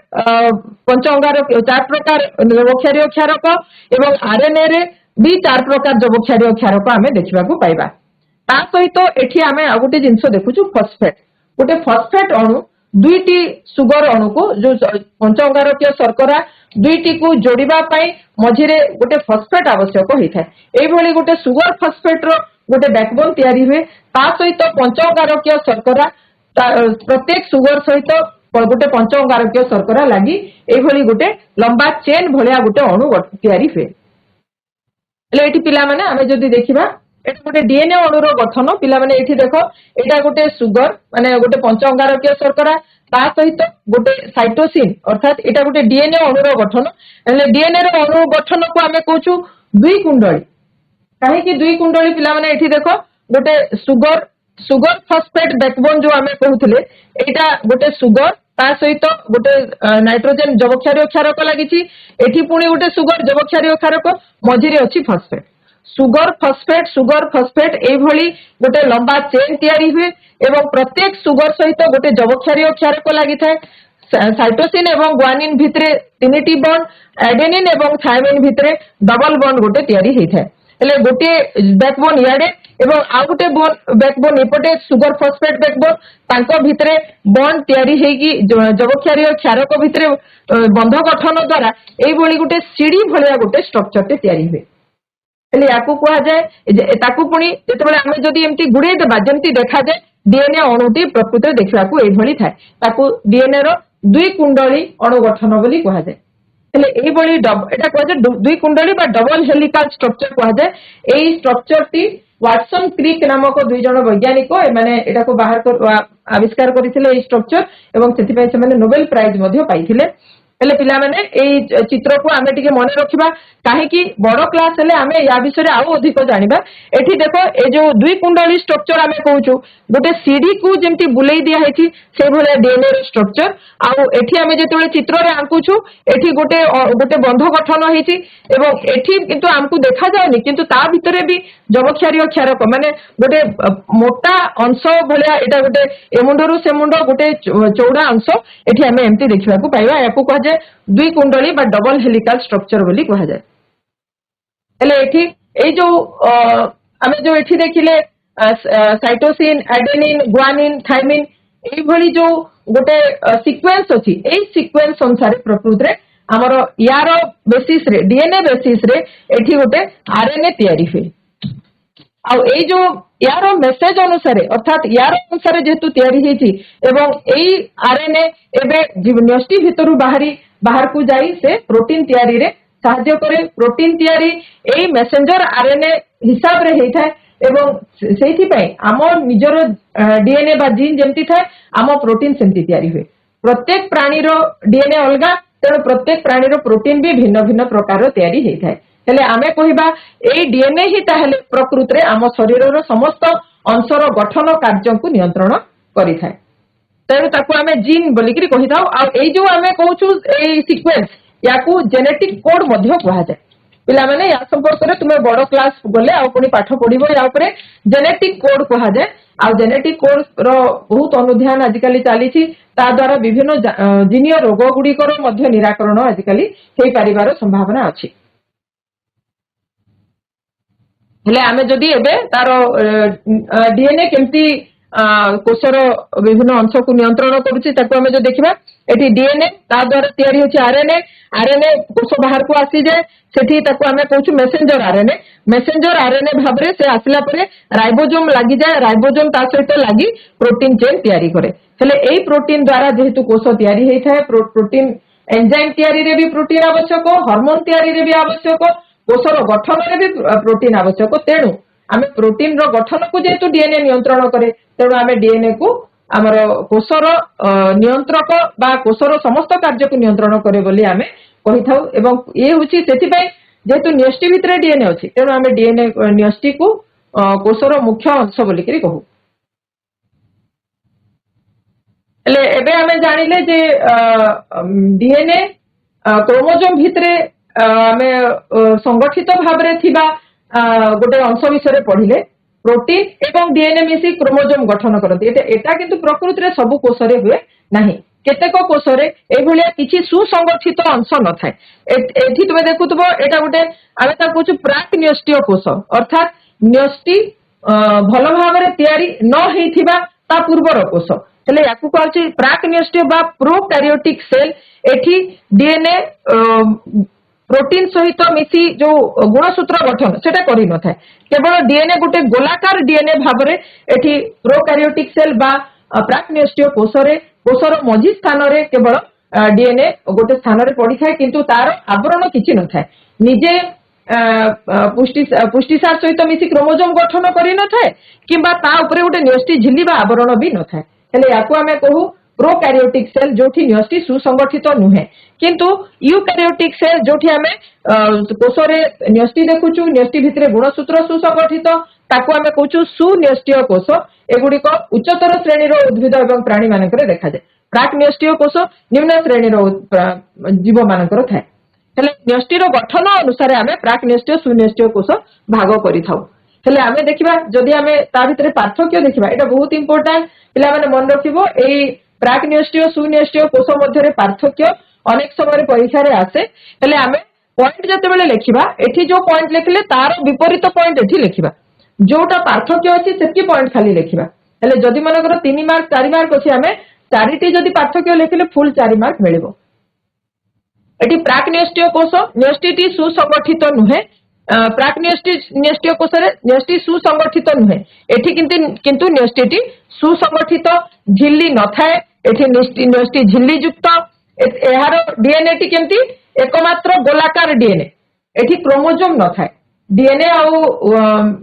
पंच अंगारकीय 4 प्रकार जबक्षारीय क्षारक एवं आरएनए रे भी 4 प्रकार जबक्षारीय क्षारक आमे देखिबा को पाइबा ता सहित एठी आमे आ गुटे जिंस देखुछु गोटे फस्फेट अणु दुईटी सुगर अणु को जो पंच अंगारकीय शर्करा दुईटी को जोड़िबा पई मझिरे गोटे फस्फेट आवश्यक होता है। एभली गोटे सुगर फस्फेट रो गोटे बैकबोन तैयारी हुए ता सहित पंच अंगारकीय शर्करा प्रत्येक सुगर सहित गोटे पंच अंगारकीय शर्करा लगी एभली गोटे लंबा चेन भलिया गोटे अणु तैयारी हुए। एठी पिला माने आमे जदी देखिबा एटा गोटे डीएनए अणुर गठन पिला माने एठी देखो एटा गोटे सुगर माने गोटे पंच अंगारकीय शर्करा ता सहित गोटे साइटोसिन अर्थात एटा गोटे डीएनए अणुर गठन। एले डीएनए रो अणु गठन को आमे कहूछु दुई कुंडली। काहे कि दुई कुंडली पिला माने एठी देखो गोटे सुगर फॉस्फेट बैकबोन जो आमे कहउथले एटा गोटे सुगर ता सहित गोटे नाइट्रोजन जबक्षारीय क्षारक लागिछि एठी पुणी गोटे सुगर जबक्षारीय क्षारक मझिरे अछि फॉस्फेट सुगर फॉस्फेट एभली गोटे लंबा चेन तैयारी हुए एवं प्रत्येक सुगर सहित गोटे जबक्षारीय क्षारक लागि थाए। साइटोसिन एवं ग्वानिन भितरे तीनिटी बॉन्ड एडेनिन एवं थायमिन भितरे डबल बॉन्ड गोटे तैयारी हेइ थाए। एले गोटे बैकबोन याडे एवं आ गोटे बैकबोन एपटे सुगर फॉस्फेट बैकबोन तांको भितरे बॉन्ड तैयारी हेइकी जबक्षारीय क्षारक भितरे बंध गठन द्वारा एई भली गोटे सीडी भलिया गोटे स्ट्रक्चर ते तैयारी हुए। एले याकू कहा जाए ताकू पुणी जेतेबेले आमे जदी एमती गुडे देबा जेमती देखा जाए डीएनए अणुटी प्रकृति देखिबाकू एई भली थाए ताकू डीएनए रो दुई कुंडली अणु गठन बोली कहा जाए। हेले एई भली एटा कहा जाए दुई कुंडली बा डबल हेलिकल स्ट्रक्चर कहा जाए। एई स्ट्रक्चर टी वाटसन क्रिक नामक दुई जन वैज्ञानिक एमाने एटा को बाहर कर आविष्कार करथिले एई स्ट्रक्चर एवं सेति पय से माने नोबेल प्राइज मध्ये पाइथिले। हेले पिला माने एई चित्र को आमे टिके मने रखिबा काहे कि बड़ क्लास हेले आमे या विषय रे आउ अधिक जानिबा। एठी देखो ए जो दुई कुंडली स्ट्रक्चर आमे कहूछु गोटे सीडी को जेमति बुलेई दिया हेछि से भले डीएनए रो स्ट्रक्चर आउ एठी आमे जेतेबेले चित्र रे आंकुछु एठी गोटे गोटे बंध गठन हेछि एवं एठी किंतु आमकु देखा जाउनी किंतु ता भितरे भी जबक्षारीय क्षारक माने गोटे मोटा अंश भलिया एटा गोटे एमुंडरू से मुंड गोटे चौड़ा अंश एठी आमे एमति देखिबाकू पाइबा। याकू कह जाय दुई कुंडली बा डबल हेलिकल स्ट्रक्चर बोली कहा जाए। हेले एठी ए जो आमे जो एठी देखिले साइटोसिन एडेनिन ग्वानिन थायमिन एई भली जो गोटे सीक्वेंस अछि एई सीक्वेंस अनुसार प्रकृति रे हमर यार बेसिस रे डीएनए बेसिस रे एठी गोटे आरएनए तैयारी हुए। आउ एई जो यार मेसेज अनुसार अर्थात यार अनुसार जेतु तैयारी हेछि एवं एई आरएनए एबे न्यष्टि भितरु बाहर को जाई से प्रोटीन तैयारी रे साहाय्य करे। प्रोटीन तैयारी एई मेसेंजर आरएनए हिसाब रे हेइ थाए एवं सेहि पय आम निजर डीएनए बा जीन जेमति थाए आम प्रोटीन सेमति तैयारी हुए। प्रत्येक प्राणी रो डीएनए अलगा तेणु प्रत्येक प्राणी रो प्रोटीन भी भिन्न भिन्न प्रकार रो तैयारी हेइ थाए। हेले आमे कहिबा एई डीएनए ही ताहेले प्रकृति रे आम शरीर रो समस्त अंशर गठन कार्य को नियंत्रण करि थाए तेणु ताकू आमे जीन बोलिकरी कहि थाउ। आ एई जो आमे कहूछु एई सीक्वेंस याकू जेनेटिक कोड मध्य कहा जाए। पिला माने या संपर्क रे तुमे बड़ क्लास गले आ पुनी पाठ पढिबो या ऊपर जेनेटिक कोड कहा जाए। आ जेनेटिक कोड रो बहुत अनुध्यान आजिकली चलीछि ता द्वारा विभिन्न जीनीय रोग गुडीकर मध्य निराकरण आजिकली हेइ परिवार संभावना अछि। हेले आमे जदी एबे तारो डीएनए केमती कोषर विभिन्न अंश को नियंत्रण करुछि ताको आमे जो देखिबा एठी डीएनए ता द्वारा तैयारी होछि आरएनए कोष बाहर को आसी जाए सेठी ताको आमे कहूछु मेसेंजर आरएनए भाबरे से आसिला परे राइबोसोम लागि जाए राइबोसोम ता सहित लागि प्रोटीन चेन तैयारी करे। हेले एई प्रोटीन द्वारा जेहेतु कोष तैयारी हेइ थाए प्रोटीन एंजाइम तैयारी रे भी प्रोटीन आवश्यक हार्मोन तैयारी रे भी आवश्यक कोषर गठन रे भी प्रोटीन आवश्यक तेणु आमे प्रोटीन रो गठन को जेहेतु डीएनए नियंत्रण करे तेणु आमे डीएनए को आमर कोषर नियंत्रक बा कोषर समस्त कार्य को नियंत्रण करे बोली आमे कहि थाउ। एवं ये होछि सेति पय जेहेतु न्यष्टि भितरे डीएनए अछि तेणु आमे डीएनए न्यष्टि को कोषर मुख्य अंश बोली करी कहू। हेले एबे आमे जानिले जे डीएनए क्रोमोसोम भितरे आमे संगठित भाबरे थिबा गोटे अंश विषय पढ़िले प्रोटीन एवं डीएनए मिसी क्रोमोसोम गठन करते एटा किंतु प्रकृति रे सब कोष रे हुए नाही केतेक कोष रे ए भलिया किछि सुसंगठित अंश न थाए। एठी तुमे देखुतबो एटा गोटे आमे ता कहू प्राक न्यष्टीय कोष अर्थात न्यष्टि भल भाबरे तैयारी न हेइथिबा ता पूर्वर कोष हेले याकू कहछि प्राक न्यूक्लियस बा प्रोकैरियोटिक सेल एठी डीएनए प्रोटीन सहित मिसी जो गुणसूत्र गठन सेटा करि न थाए केवल डीएनए गोटे गोलाकार डीएनए भाबरे एठी प्रोकैरियोटिक सेल बा प्राक न्यूक्लियस कोषर मझी स्थान रे केवल डीएनए गोटे स्थान रे पड़ी थाए किंतु तार आवरण किछि न थाए निजे पुष्टिसार सहित मिसी क्रोमोजोम गठन करि न थाए किंबा ता उपरे गोटे न्यूक्लियस झिल्ली बा आवरण भी न थाए हेले याकू आमे कहू प्रोकैरियोटिक सेल जोठी न्यूक्लियस सुसंगठित नुहे किंतु यूकैरियोटिक सेल जोठी आमे कोषरे न्यूक्लियस देखुचु न्यूक्लियस भितरे गुणसूत्र सुसंगठित ताकू आमे कहूचु सुन्यूक्लियस कोष एगुड़िक उच्चतर श्रेणी उद्भिद एवं प्राणी मानकर देखा जाए प्राक न्यूक्लियस कोष निम्न श्रेणी जीव मानकर थाए हेले न्यूक्लियस गठन अनुसार आमे प्राक न्यूक्लियस सुन्यूक्लियस कोष भाग करिथाउ हेले आमे देखिबा जदि आमे ता भितरे पार्थक्य देखिबा एटा बहुत इंपोर्टेंट पिला माने मन रखिबो एई प्राक न्यूक्लियस सुन्यूक्लियस कोष मध्यरे पार्थक्य अनेक समय परीक्षा रे आसे हेले आमे पॉइंट जते बेले लेखिबा एठी जो पॉइंट लेखिले तार विपरीत पॉइंट एठी लेखिबा जोटा पार्थक्य अछि सेति पॉइंट खाली लेखिबा हेले जदि मनकर 3 मार्क 4 मार्क अछि आमे चारिटी जदि पार्थक्य लेखिले फुल 4 मार्क मिलिबो एटी प्राक न्यूक्लियस कोष न्यूक्लियस सुसंगठित नुहे प्राक न्यूक्लियस कोषरे न्यूक्लियस सुसंगठित नुहे एठी किंतु न्यूक्लियस सुसंगठित झिल्ली न थाए एठी न्यूक्लियस झिल्ली युक्त एहार डीएनए टी केमती एकमात्र गोलाकार डीएनए एठी क्रोमोजोम न थाए डीएनए आउ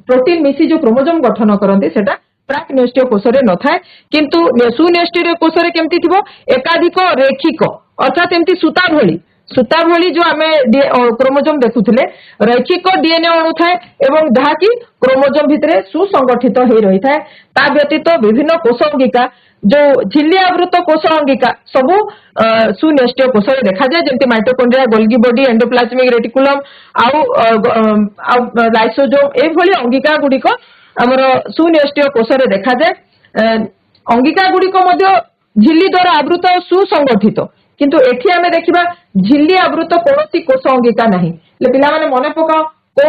प्रोटीन मिसी जो क्रोमोजोम गठन करंती सेटा प्राक न्यूक्लियस कोषरे न थाए किंतु सुन्यूक्लियस कोषरे केमती थिबो एकाधिक रेखिक अर्थात एमती सूता भली जो आमे क्रोमोजोम देखुथिले रैखिक डीएनए अणु थाए एवं जहाकी क्रोमोजोम भितरे सुसंगठित हो रही थाए ता व्यतीत विभिन्न कोष अंगिका जो झिल्ली आवृत कोष अंगिका सबु सुन्यूक्लियस कोषरे देखा जाए जेंति mitochondria Golgi body endoplasmic reticulum आउ लाइसोजोम ए भली अंगिका गुडिक हमर सुन्यूक्लियस कोषरे देखा जाए अंगिका गुडिक मध्य झिल्ली द्वारा आवृत सुसंगठित किंतु एठी आमे देखिबा झिल्ली आवृत कोनोसी कोष अंगिका नाही ले पिला माने मने पका को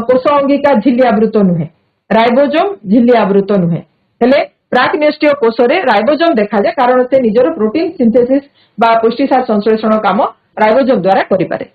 कोष अंगिका झिल्ली आवृत नुहे राइबोसोम झिल्ली आवृत नुहे हेले प्राक न्यूक्लियस कोषरे राइबोसोम देखा जाए कारण से निजर प्रोटीन सिंथेसिस बा पुष्टिसार संश्लेषण काम राइबोसोम द्वारा करि पारे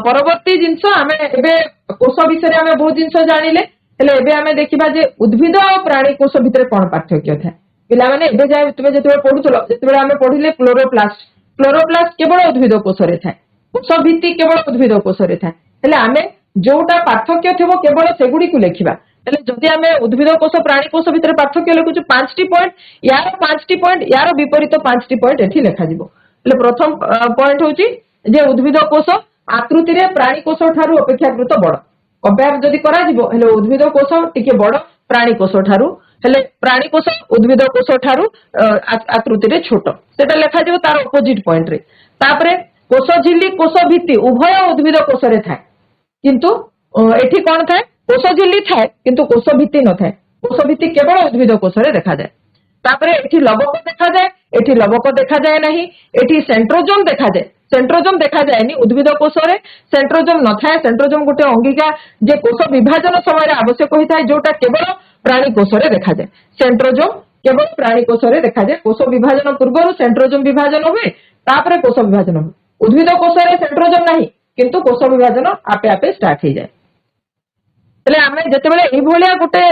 परवर्ती जिंस आमे एबे कोष विषय आमे बहुत जिंस जानिले हेले एबे आमे देखिबा जे उद्भिद और प्राणी कोष भितर कोन पार्थक्य थाए पिला माने एबे जाय तुमे जेते पढुतलो जेते आमे पढिले क्लोरोप्लास्ट केवल उद्भिद कोषरे थाए कोष भित्ति केवल उद्भिद कोषरे थाए हेले आमे जोटा पार्थक्य थिबो केवल सेगुडी को लेखिबा हेले जदि आमे उद्भिद कोष प्राणी कोष भितर पार्थक्य लेखुछु 5टी पॉइंट यार विपरीत 5टी पॉइंट एठी लेखा जिवो हेले प्रथम पॉइंट होची जे उद्भिद कोष आकृति रे प्राणी कोष ठारू अपेक्षाकृत बड़ कंपेयर जदि करा जिवो हेले उद्भिद कोष टिके बड़ प्राणी कोष ठारू हेले प्राणी कोष उद्भिद कोष ठारू आकृति रे छोट सेटा लेखा जिवो तार ऑपोजिट पॉइंट रे तापरे कोष झिल्ली कोष भित्ति उभय उद्भिद कोष रे थाए किंतु एठी कोन थाए कोष झिल्ली थाए किंतु कोष भित्ति न थाए कोष भित्ति केवल उद्भिद कोष रे देखा जाए तापरे एठी लवक देखा जाए नहीं एठी सेंट्रोजोम देखा जाएनी उद्भिद कोष रे सेंट्रोजोम न थाए सेंट्रोजोम गोटे अंगिका जे कोष विभाजन समय आवश्यक होता है जोटा केवल प्राणी कोष रे देखा जाए सेंट्रोजोम केवल प्राणी कोष रे देखा जाए कोष विभाजन पूर्व सेंट्रोजोम विभाजन हुए तापरे कोष विभाजन हुए उद्भिद कोष रे सेंट्रोजोम नहीं किंतु कोष विभाजन आपे आपे स्टार्ट हो जाए हेले आमे जेतेबेले एई भलिया गोटे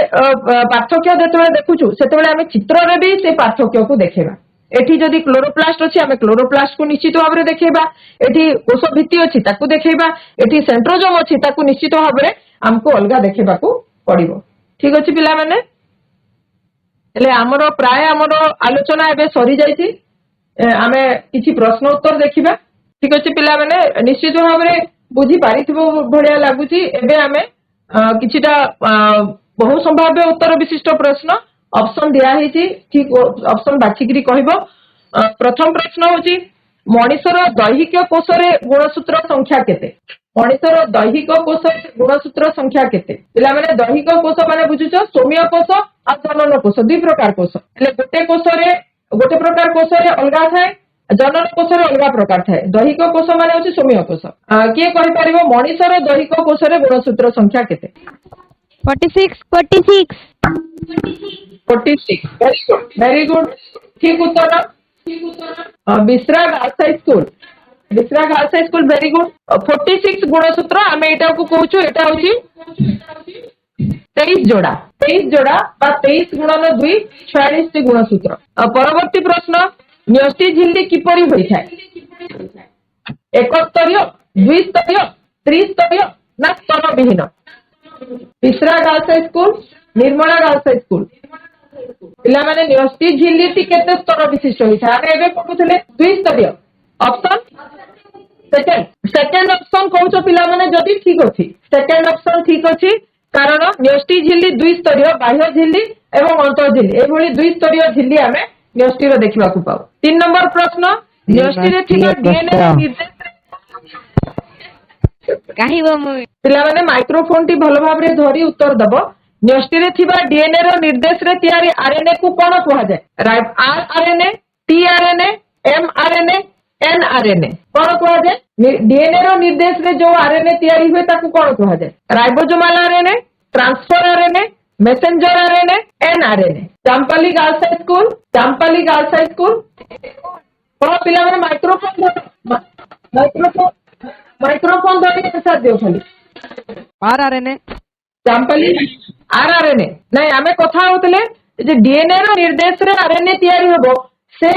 पार्थक्य जेतेबेले देखुछु सेतेबेले आमे चित्र रे भी से पार्थक्य को देखेबा एठी जदि क्लोरोप्लास्ट अछि आमे क्लोरोप्लास्ट को निश्चित भाबरे देखेबा एठी कोष भित्ति अछि ताकू देखेबा एठी सेंट्रोजोम अछि ताकू निश्चित भाबरे हमको अलगा देखेबा को पड़िबो ठीक अछि पिला माने हेले हमरो प्राय हमरो आलोचना एबे सरी जाईछि आमे किछि प्रश्न उत्तर देखिबा ठीक अछि पिला माने निश्चित भाबरे बुझी पारिथिबो भलिया लागुछि एबे आमे किछिटा बहु संभाव्य उत्तर विशिष्ट प्रश्न ऑप्शन दिया है ठीक ऑप्शन बाछिकी कहब प्रथम प्रश्न होची मनिषर दैहिक कोष रे गुणसूत्र संख्या केते मनिषर दैहिक कोष गुणसूत्र संख्या केते पिला माने दैहिक कोष माने बुझुछ सौम्य कोष आ जनन कोष दुई प्रकार कोष એટલે गोटे प्रकार कोष रे अलगा थाए जनन कोष रे अलगा प्रकार थाए दैहिक कोष माने होची सौम्य कोष किए कहि परिबो मनिषर दैहिक कोष रे गुणसूत्र संख्या केते 46 46 46 very good ठीक उत्तर बिस्रा गर्ल्स हाई स्कूल बिस्रा girls high school very good 46 गुणसूत्र आमे एटा को कहूछु एटा होची 23 जोड़ा 23 जोड़ा बा 23 गुणन 2 46 टी गुणसूत्र परवर्ती प्रश्न न्यष्टि झिल्ली किपरि होई थाए एकस्तरीय द्विस्तरीय त्रिस्तरीय ना स्तर विहीन बिस्रा girls high school Nirmala girls high school पिला माने न्यष्टि झिल्ली टी केते स्तर विशिष्ट होई थाए आमे एबे पढुथले द्विस्तरीय ऑप्शन सेकेंड ऑप्शन कहउछो पिला माने जदी ठीक अछि सेकेंड ऑप्शन ठीक अछि कारण न्यष्टि झिल्ली द्विस्तरीय बाह्य झिल्ली एवं अंतर झिल्ली एभली द्विस्तरीय झिल्ली आमे न्यष्टि रो देखिबा को पाउ 3 नंबर प्रश्न न्यष्टि रे थिबा डीएनए रो निर्देश काहिबो मु पिला माने माइक्रोफोन टी भलो भाबरे धरी उत्तर दबो न्यष्टि रे थिबा डीएनए रो निर्देश रे तयारी आरएनए को कोन कहवा जाय आरएनए टीआरएनए एमआरएनए एनआरएनए कोन कहवा जाय डीएनए रो निर्देश रे जो आरएनए तयारी हुए ताकू कोन कहवा जाय ribosomal RNA transfer RNA messenger RNA NRNA Champali girls high school कोन पिला माने माइक्रोफोन धरी आंसर दियो खाली आरआरएनए चांपाली आरआरएनए नहीं आमे कथा होतले जे डीएनए रो निर्देश रे आरएनए तयारी होबो से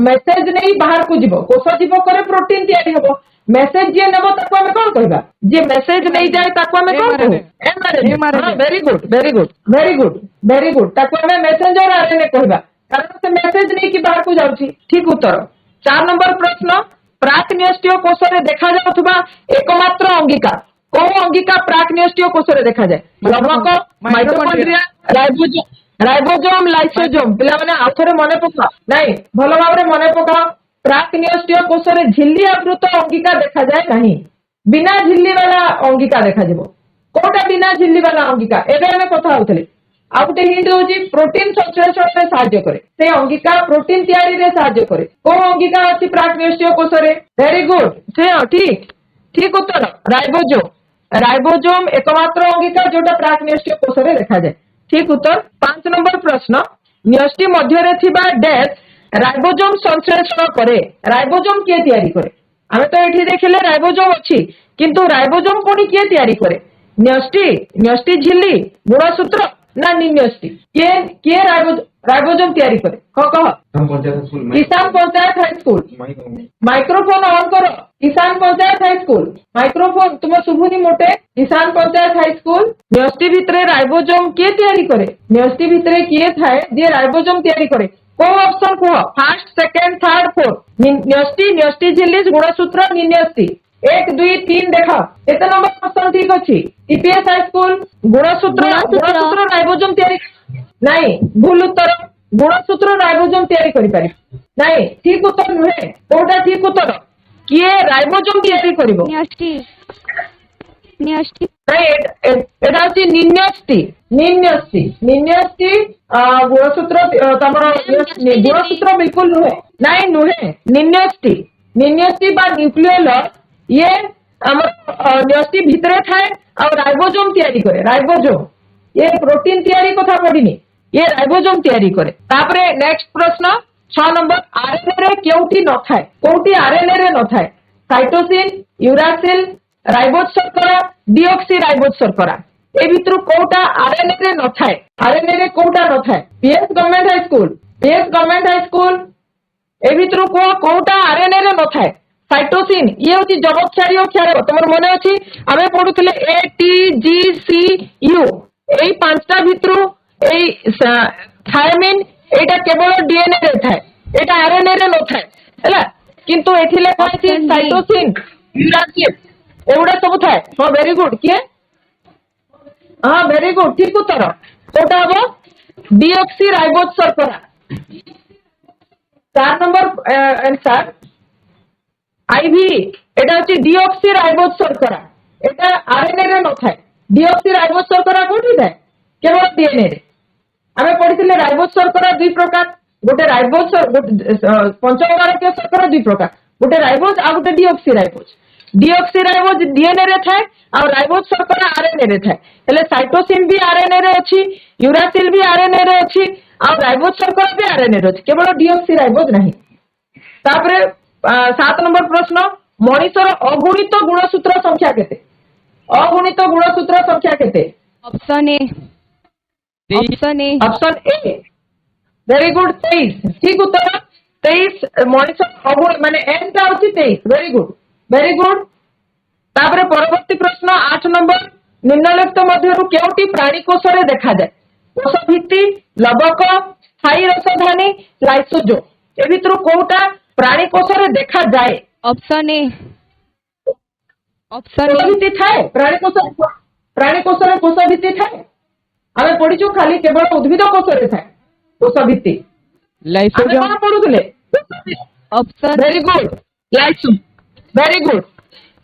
मेसेज नहीं बाहर को जीवो कोष जीवो करे प्रोटीन तयारी होबो मेसेज जे नेबो ताको हमें कोन कहबा जे मेसेज नहीं जाए ताको हमें कोन कहबो एमआरएनए वेरी गुड ताको हमें मैसेंजर आरएनए कहबा कारण से मेसेज नहीं कि बाहर को जाउची ठीक उत्तर 4 नंबर प्रश्न प्राक न्यष्टीय कोष रे देखा जाउथबा एकमात्र अंगिका को अंगिका प्राक न्यष्टीय कोष रे देखा जाए लवक माइटोकॉन्ड्रिया राइबोसोम लाइसोसोम पिला माने आथरे मने पका नहीं भलो भाबरे मने पका प्राक न्यष्टीय कोष रे झिल्ली आवृत अंगिका देखा जाए नहीं बिना झिल्ली वाला अंगिका देखा जिवो कोटा बिना झिल्ली वाला अंगिका एबे हमें कथा होतले आ गुटे हिंट होची प्रोटीन संश्लेषण रे सहायता करे से अंगिका प्रोटीन तयारी रे सहायता करे को अंगिका अछि प्राक न्यष्टीय कोष रे वेरी गुड से ठीक उत्तर राइबोसोम एकमात्र अंगिका जोटा प्राक न्यष्टीय कोष रे देखा जाए ठीक उत्तर 5 नंबर प्रश्न न्यष्टि मध्य रे थिबा डैश राइबोसोम संश्लेषण करे राइबोसोम के तयारी करे हमें तो एठी देखिले राइबोसोम अछि किंतु राइबोसोम कोनी के तयारी करे न्यष्टि झिल्ली गुणसूत्र ना निन्यष्टि के राइबोसोम तयारी करे कह किसान panchayat high school microphone on करो किसान पंचायत हाई स्कूल माइक्रोफोन तुम शुभुनी मोटे किसान पंचायत हाई स्कूल न्यष्टि भितरे राइबोसोम के तयारी करे न्यष्टि भितरे किए थाए जे राइबोसोम तयारी करे को ऑप्शन कह फर्स्ट सेकंड थर्ड फोर्थ न्यष्टि झिल्ली गुणसूत्र निन्यष्टि 1 2 3 देखा एते नंबर ऑप्शन ठीक अछि टीपीएस हाई स्कूल गुणसूत्र राइबोसोम तयारी नहीं भूल उत्तर गुणसूत्र राइबोसोम तयारी करि पारि नहीं ठीक उत्तर नुहे कोटा ठीक उत्तर किए राइबोसोम तयारी करिवो न्यष्टि नहीं एटा अछि निन्यष्टि गुणसूत्र तमरो गुणसूत्र बिल्कुल नुहे निन्यष्टि बा न्यूक्लियल ये हमर न्यष्टि भितरे थाए और राइबोसोम तयारी करे राइबोसोम ये प्रोटीन तयारी कथा पडिनी ये राइबोसोम तयारी करे तापरे नेक्स्ट प्रश्न 6 नंबर आरएनए रे केउटी न थाए कोउटी आरएनए रे न थाए साइटोसिन यूरासिल राइबोज शर्करा डीऑक्सी राइबोज शर्करा ए भितरु कोउटा आरएनए रे न थाए आरएनए रे कोउटा न थाए पीएस गवर्नमेंट हाई स्कूल ए भितरु कोउटा आरएनए रे न थाए साइटोसिन ये होची जबक्षारीय क्षार तुमर मने अछि आमे पढुथले A T G C U एई पांचटा भितरु एई थायमिन एटा केवल डीएनए रे थाए एटा आरएनए रे न थाए हैला किंतु एथिले कहछि साइटोसिन यूरासिल एउडा सब थाए हां वेरी गुड किए हां वेरी गुड ठीक उत्तर कोटा हबो डीऑक्सी राइबोज शर्करा 4 नंबर आंसर आईवी एटा होची डीऑक्सी राइबोज शर्करा एटा आरएनए रे न थाए डीऑक्सी राइबोज शर्करा कोठी थाए केवल डीएनए रे आमे पढिथिले राइबोज शर्करा दुई प्रकार गोटे राइबोज पंचमहारकीय शर्करा दुई प्रकार गोटे राइबोज आ गोटे डीऑक्सी राइबोज डीऑक्सीराइबोज डीएनए रे थाए और राइबोज शर्करा आरएनए रे थाए हेले साइटोसिन भी आरएनए रे अछि यूरासिल भी आरएनए रे अछि और राइबोज शर्करा भी आरएनए रे अछि केवल डीऑक्सीराइबोज नहीं तापरे 7 नंबर प्रश्न मनीषर अगुणित गुणसूत्र संख्या केते अगुणित गुणसूत्र संख्या केते option A option A option a very good 23 ठीक उत्तर 23 मनीष अगुण माने एन टा अछि 23 वेरी गुड तापरे परवर्ती प्रश्न 8 नंबर निम्नलिखित मध्यरु केउटी प्राणी कोष रे देखा जाय कोष भित्ति लवक स्थायी रसधानी लाइसोजोम ए भितरु कोउटा प्राणी कोष रे देखा जाय ऑप्शन ए कोष भित्ति थाए प्राणी कोष रे कोष भित्ति थाए आमे पढिछु खाली केवल उद्भिद कोष रे थाए कोष भित्ति आमे कोन पढुले ऑप्शन वेरी गुड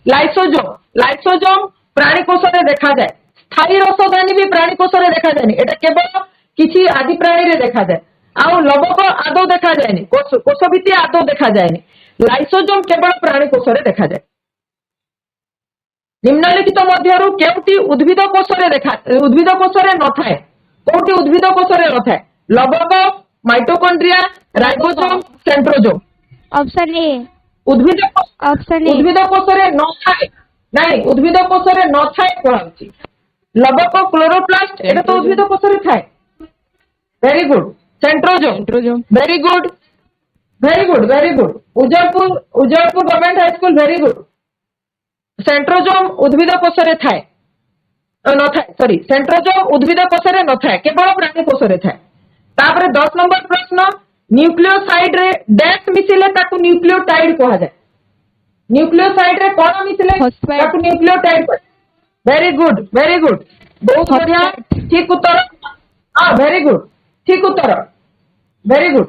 लाइसोजोम प्राणी कोष रे देखा जाए स्थायी रसधानी भी प्राणी कोष रे देखा जाए एटा केवल किछि आदि प्राणी रे देखा जाए आउ लवक आदौ देखा जाए कोष भित्ति आदौ देखा जाए लाइसोजोम केवल प्राणी कोष रे देखा जाए निम्नलिखित मध्यरु केउटी उद्भिद कोष रे न थाए कोउटी उद्भिद कोष रे न थाए लवक mitochondria ribosome centrosome option A उद्भिद ऑप्शन ए उद्भिद कोष रे न थाए नहीं उद्भिद कोष रे न थाए कहउची लवक क्लोरोप्लास्ट एटा तो उद्भिद कोष रे थाए very good centrosome very good Ujalpur government high school very good centrosome उद्भिद कोष रे थाए न थाए सॉरी सेंट्रोजोम उद्भिद कोष रे न थाए केवल प्राणी कोष रे थाए तापरे 10 नंबर प्रश्न न्यूक्लियोसाइड रे डैश मिसिले ताकू न्यूक्लियोटाइड कहा जाए न्यूक्लियोसाइड रे कोन मिसिले ताकू न्यूक्लियोटाइड वेरी गुड बहुत बढ़िया ठीक उत्तर हां वेरी गुड ठीक उत्तर वेरी गुड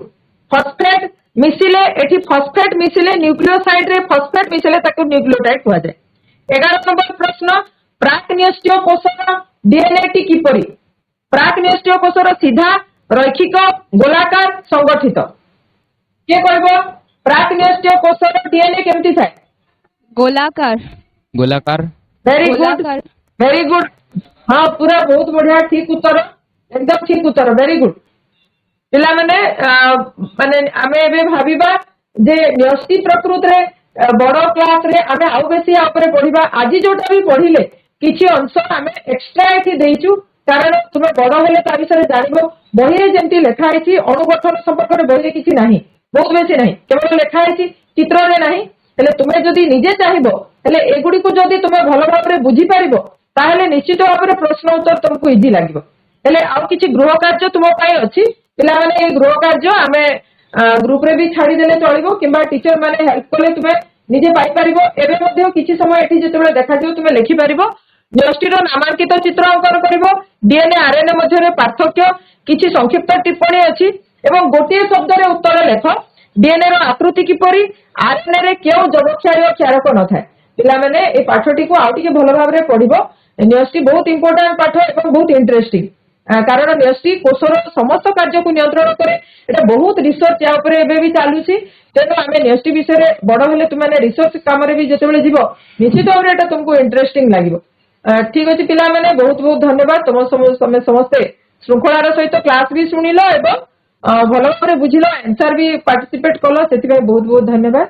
फॉस्फेट मिसिले एठी फॉस्फेट मिसिले न्यूक्लियोसाइड रे फॉस्फेट मिसिले ताकू न्यूक्लियोटाइड कहा जाए 11 नंबर प्रश्न प्राक न्यूक्लियो कोषर डीएनए टी किपरि प्राक न्यूक्लियो कोषर सीधा रैखिक गोलाकार संगठित के कहबो प्राक न्यूक्लियो कोषर डीएनए केमति थाए गोलाकार वेरी गुड हां पूरा बहुत बढ़िया ठीक उत्तर एकदम ठीक उत्तर वेरी गुड पिला माने आमे एबे भाबिबा जे न्यष्टि प्रकृति रे बड़ क्लास रे आमे आउ बेसी आपरे पढिबा आज जोटा भी पढिले किछि अंश आमे एक्स्ट्रा एठी देइचु कारण तुमे बड़ हेले ता विषय जानिबो बही रे जेंति लेखा आइछि अणुगठन संपर्क रे बही रे किछि नाही बहुत बेसी नाही केवल लेखा आइछि चित्र रे नाही हेले तुमे जदी निजे चाहिबो हेले एगुडी को जदी तुमे भलो भाबरे बुझी पारिबो ताहेले निश्चित भाबरे प्रश्न उत्तर तुमको इजी लागिबो हेले आउ किछि गृह कार्य तुम पई अछि पिला माने ए गृह कार्य आमे ग्रुप रे भी छाड़ी देले चलिबो किबा टीचर माने हेल्प करले तुमे निजे पाई पारिबो एबे मध्ये किछि समय एठी जेतेबेले देखा दियो तुमे लिखि पारिबो न्यष्टिर नामांकित चित्र अंकन करिबो डीएनए आरएनए मध्ये पार्थक्य किछि संक्षिप्त टिप्पणी अछि एवं गोटिए शब्द रे उत्तर लेख डीएनए रो आकृति किपरि आरएनए रे केउ जबक्षारीय क्षारक न थाए पिला माने ए पाठटी को आउटिके भलो भाबरे पढिबो न्यष्टि बहुत इंपोर्टेंट पाठ एवं बहुत इंटरेस्टिंग कारण न्यष्टि कोषर समस्त कार्य को नियंत्रण करे एटा बहुत रिसर्च या ऊपर एबे भी चालुची तेनो आमे न्यष्टि विषय रे बड़ हेले तुम माने रिसर्च काम रे भी जेतेबेले जीवो निश्चित भाबरे एटा तुमको इंटरेस्टिंग लागिबो ठीक अछि पिला माने बहुत बहुत धन्यवाद तुम समस्ते श्रृंखलार सहित क्लास भी सुनिलो एवं भलो भाबरे बुझिलो आंसर भी पार्टिसिपेट कलो सेति बहुत बहुत धन्यवाद।